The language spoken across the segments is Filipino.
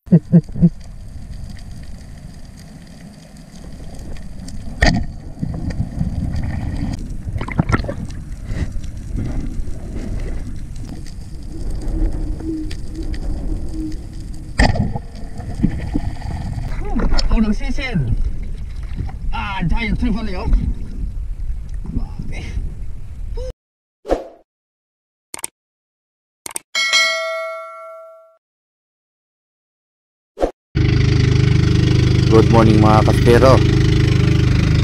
Unang sisid. Giant triple yun. Good morning mga kaspero.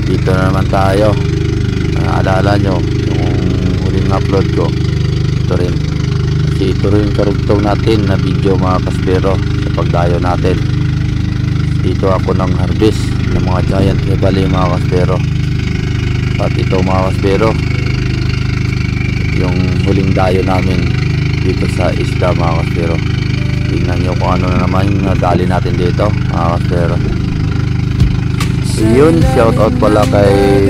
Dito na naman tayo. Naalala nyo yung huling upload ko, ito rin. Kasi ito rin karugtong natin na video mga kaspero sa pagdayo natin. Dito ako ng harvest ng mga giant trevally mga kaspero. At ito mga kaspero, yung huling dayo namin dito sa isla mga kaspero. Tingnan nyo kung ano na naman yung nadali natin dito mga kaspero. Yun, shout out pala kay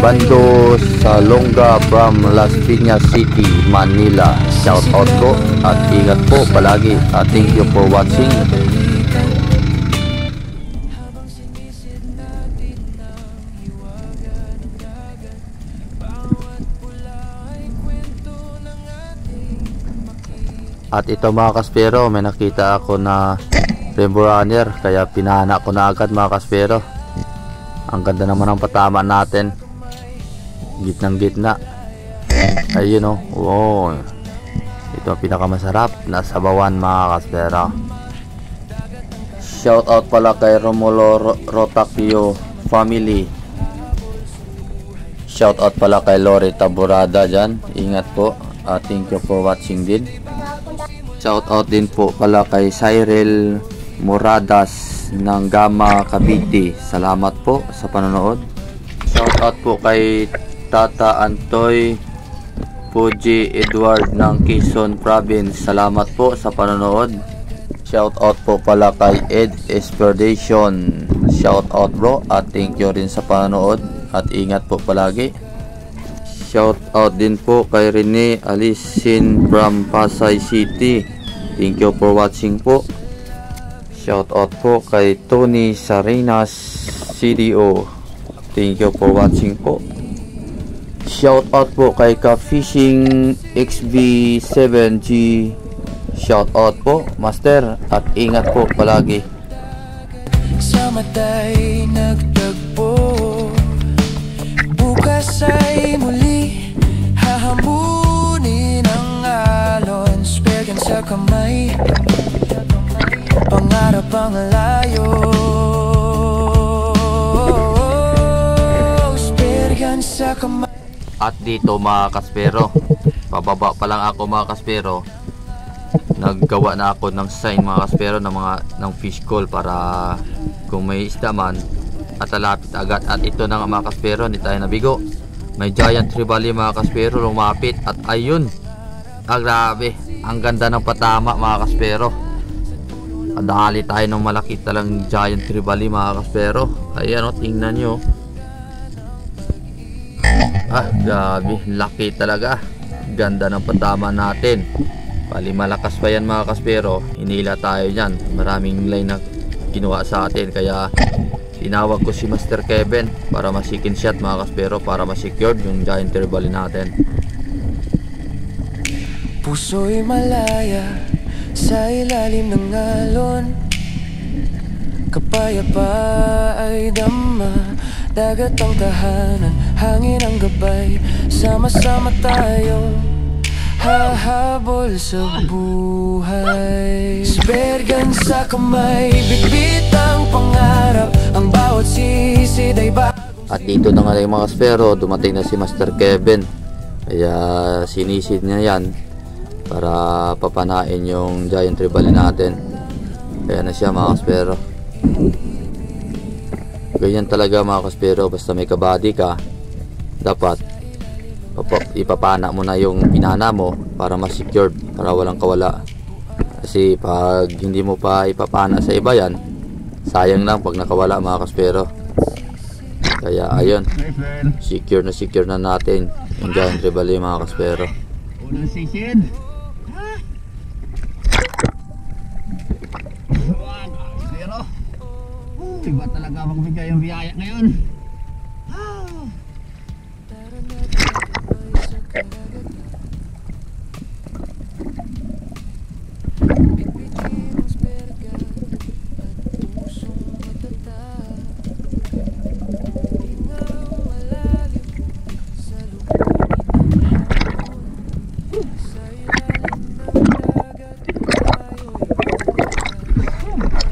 Bando Salonga from Las Piñas City, Manila. Shout out po at ingat po palagi. Thank you for watching. At ito mga kaspero, may nakita ako na rainbow runner, kaya pinana ko na agad mga kaspero. Ang ganda naman ng patama natin, gitnang gitna. Ayun o, wow. Ito ang pinakamasarap na sabawan mga kaspero. Shout out pala kay Romulo Rotacchio family. Shout out pala kay Lori Taburada dyan. Ingat po. Thank you for watching din. Shout out din po pala kay Cyril Moradas ng Gama Cavite. Salamat po sa panonood. Shout out po kay Tata Antoy Fuji Edward ng Quezon Province. Salamat po sa panonood. Shout out po pala kay Ed Expedition. Shout out bro at thank you rin sa panonood at ingat po palagi. Shout out din po kay Rene Alisin from Pasay City. Thank you for watching po. Shout out po kay Tony Sarinas CDO. Thank you for watching po. Shout out po kay Ka-Fishing XB7G. Shout out po Master at ingat po palagi. Sa matay nagtagpo, bukas ay muli hahambunin ang alon. Spergan sa kamay, pangarap ang layo. Spergan sa kamay. At dito mga kaspero, pababa pa lang ako mga kaspero, naggawa na ako ng sign mga kaspero ng fish call para kung may isda man at alapit agad. At ito na nga mga kaspero, hindi tayo nabigo. May giant trevally mga kaspero lumapit at ayun, grabe, ang ganda ng patama mga kaspero. Dali tayo ng malaki talang giant trevally mga kaspero. Ayan o, tingnan nyo. Grabe, laki talaga. Ganda ng patama natin. Bali malakas pa yan mga kaspero. Hinila tayo dyan. Maraming line na kinuha sa atin. Kaya tinawag ko si Master Kevin para masikin shot mga kaspero, para ma-secured yung giant trevally natin. Puso'y malaya sa ilalim ng alon, kapayapa ay dama, dagat ang tahanan, hangin ang gabay, sama-sama tayong hahabol sa buhay. Spergan sa kamay, bitbit ang pangarap, ang bawat sisid ay At dito na nga yung mga kaspero, dumating na si Master Kevin. Kaya sinisid niya yan para papanain yung giant trevally natin. Kaya na siya mga kaspero. Ganyan talaga mga kaspero, basta may kabady ka, dapat ipapana mo na yung pinana mo para ma-secured, para walang kawala. Kasi pag hindi mo pa ipapana sa iba yan, sayang lang pag nakawala mga kaspero. Kaya ayun, secure na natin yung giant trevally mga kaspero. Unang sisid. Iba talaga magbigay yung biyaya ngayon.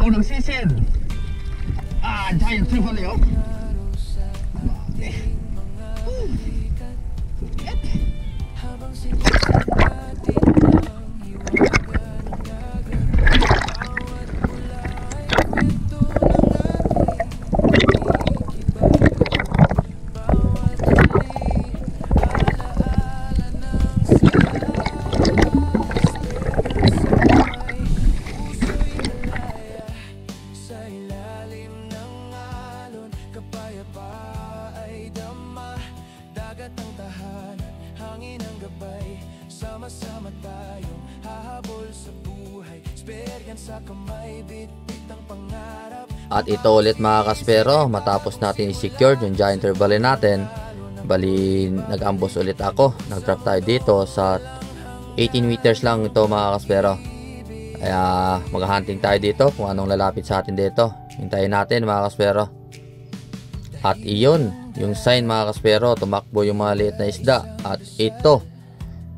Unang sisid. Giant trevally, oh. Sama-sama tayong hahabol sa buhay. Sa kamay, bit-bit ang pangarap. At ito ulit mga kaspero, matapos natin i-secure yung giant trevally natin, bali nag-ambush ulit ako. Nag-drop tayo dito sa 18 meters lang ito mga kaspero. Kaya mag-hunting tayo dito kung anong lalapit sa atin dito. Hintayin natin mga kaspero. At iyon, yung sign mga kaspero, tumakbo yung mga liit na isda. At ito,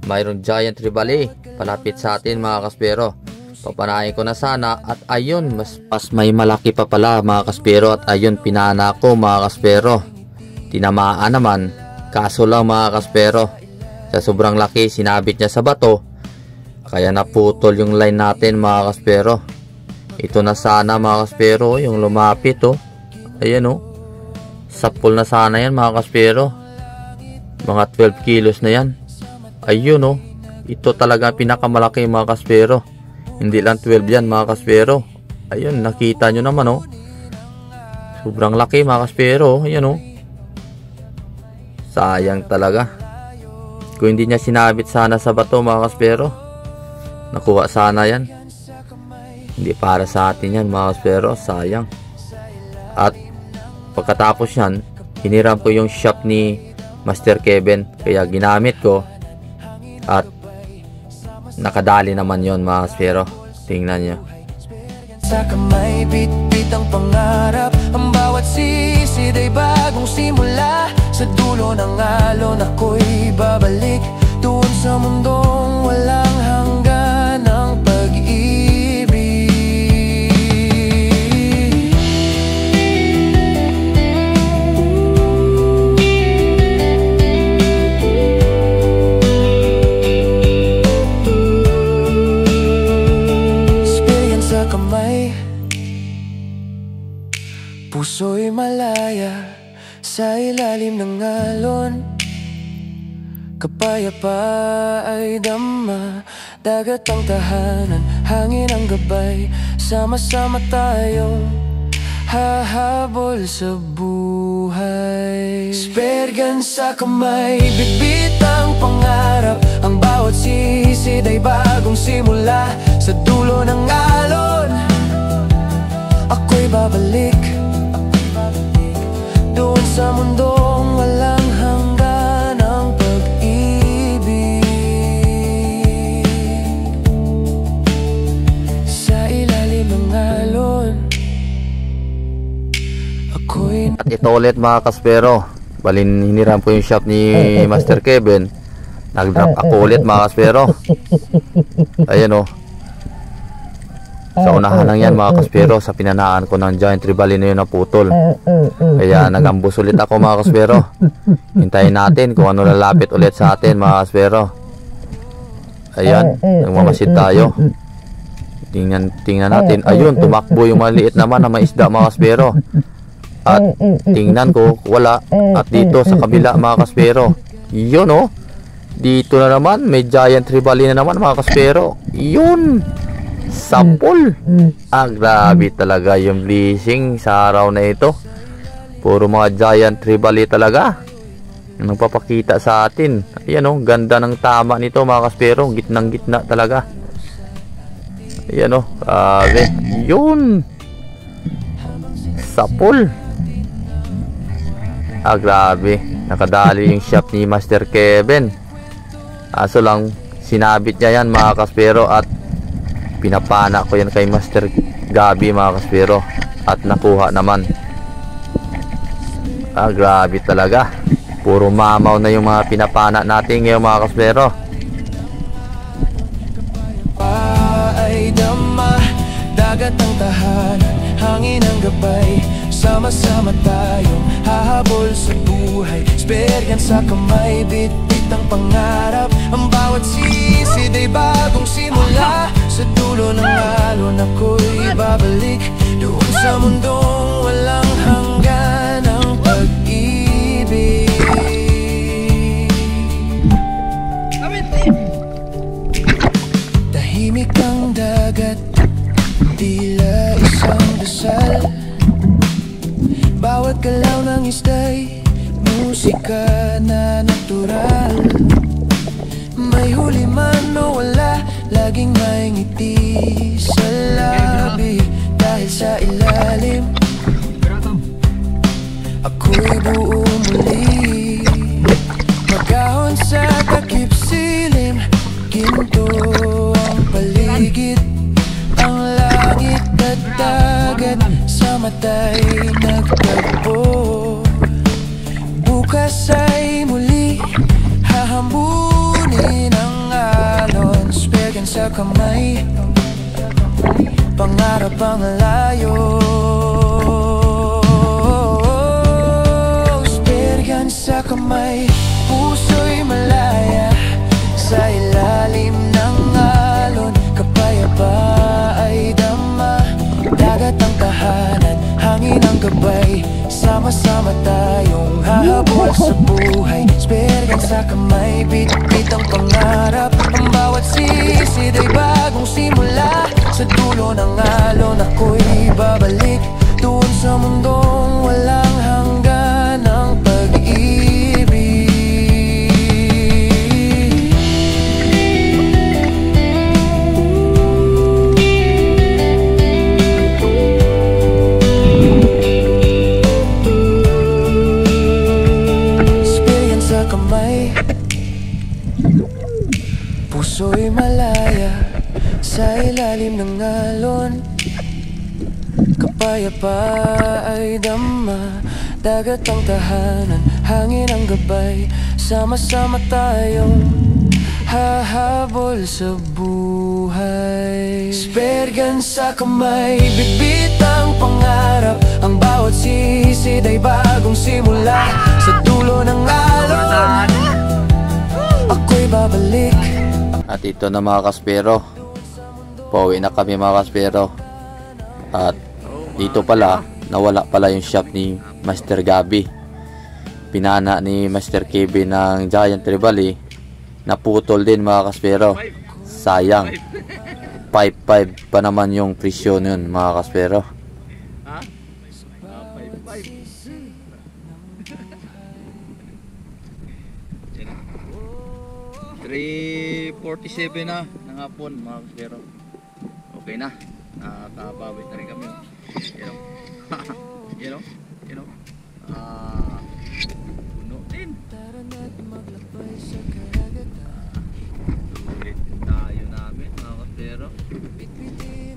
mayroong giant trevally palapit sa atin mga kaspero. Papanahin ko na sana at ayun, mas may malaki pa pala mga kaspero. At ayun, pinana ko mga kaspero. Tinamaan naman, kaso lang mga kaspero, sa sobrang laki sinabit niya sa bato, kaya naputol yung line natin mga kaspero. Ito na sana mga kaspero, yung lumapit oh. Ayan oh, sapul na sana yan mga kaspero. Mga 12 kilos na yan. Ayun oh, ito talaga pinakamalaki mga kaspero. Hindi lang 12 yan mga kaspero. Ayun, nakita nyo naman oh. Sobrang laki mga kaspero. Ayan oh. Sayang talaga. Kung hindi niya sinabit sana sa bato mga kaspero, nakuha sana yan. Hindi para sa atin yan mga kaspero. Sayang. At pagkatapos yan, hiniram ko yung shop ni Master Kevin. Kaya ginamit ko. At nakadali naman yon mga kaspero. Tingnan nyo. Sa kamay, bit-bit ang pangarap. Ang bawat sisid ay bagong simula. Sa dulo ng alon ako'y babalik. Doon sa mundong walang hanggan ng pag-ibig. Puso'y malaya sa ilalim ng alon. Kapayapa ay dama, dagat ang tahanan, hangin ang gabay. Sama-sama tayong hahabol sa buhay. Spergan sa kamay, bit-bit ang pangarap. Ang bawat sisid ay bagong simula. Sa dulo ng alon ako'y babalik. Doon sa mundong walang hanggan ang pag-ibig. Sa ilalim ng alon ako'y... At ito ulit mga kaspero, balin hiniram ko yung shop ni Master Kevin. Nag-drop ako ulit mga kaspero. Ayan o. Sa unahan lang yan mga kaspero, sa pinanaan ko ng giant trevally na yun naputol. Kaya nag-ambush ulit ako mga kaspero. Hintayin natin kung ano lalapit ulit sa atin mga kaspero. Ayan, nagmamasid tayo. Tingnan natin. Ayun, tumakbo yung maliit naman na maisda mga kaspero. At tingnan ko, wala. At dito sa kabila mga kaspero, yun oh. Dito na naman, may giant trevally na naman mga kaspero. Yun, sampol. Grabe talaga yung blessing sa araw na ito. Puro mga giant trevally talaga nagpapakita sa atin. Ayan oh, ganda ng tama nito mga kaspero. Gitnang gitna talaga. Ayan oh, grabe. Yun, sa pool. Grabe, nakadali yung shop ni Master Kevin. Aso lang sinabit niya yan mga kaspero, at pinapana ko yan kay Master Gabi mga kaspero, at nakuha naman. Grabe talaga, puro mamaw na yung mga pinapana natin ngayon mga kaspero. Ay dama, dagat ang tahanan, hangin ang gabay, sama-sama tayong hahabol sa buhay. Speryan sa kamay, bit-bit ang pangarap. Ang bawat sisid ay bagong simula. Sa dulo ng alon ako'y babalik, doon sa mundong walang hanggan ang pag-ibig. Tahimik ang dagat, tila isang dasal. Bawat galaw ng ista'y musika na natural. May huli man o wala, laging may ngiti sa labi. Dahil sa ilalim, ako'y buo muli. Magahon sa takip silim, ginto ang paligid. Ang langit at dagat sa mata'y nagtagpo. Bukas ay muli hahambunin ang alon. Speryan sa kamay, pangarap ang layo. Speryan sa kamay, puso'y malaya sa ilalim ng alon. Kapayapa ay dama, dagat ang tahanan, hangin ang gabay, sama-sama tayong hahabol sa buhay. Speryan sa kamay, bit-bit ang pangarap. Ang bawat sisid ay bagong simula. Sa dulo ng alon ako'y babalik, doon sa mundong walang hanggan ang pag-ibig. Speryan sa kamay, puso'y malaya sa ilalim ng alon. Kapayapa ay dama, dagat ang tahanan, hangin ang gabay, sama-sama tayong hahabol sa buhay. Speryan sa kamay, bit-bit ang pangarap. Ang bawat sisid ay bagong simula. Sa dulo ng alon ako'y babalik. At ito na mga kaspero, pauwi na kami mga kaspero. At dito pala, nawala pala yung shop ni Master Gabi. Pinana ni Master Kevin ng Giant Trevally, naputol din mga kaspero. Sayang, 5-5 pa naman yung presyo nun mga kaspero. 3:47 na ng hapon mga kaspero. Okay na, nakabawit na rin kami. You know puno din. Ulit tayo namin mga kaspero.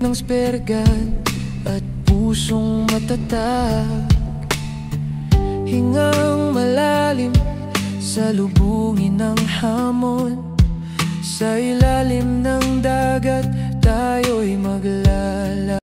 Ng spergan at pusong matatag, hingang malalim sa lubungin ng hamon. Sa ilalim ng dagat tayo'y maglala.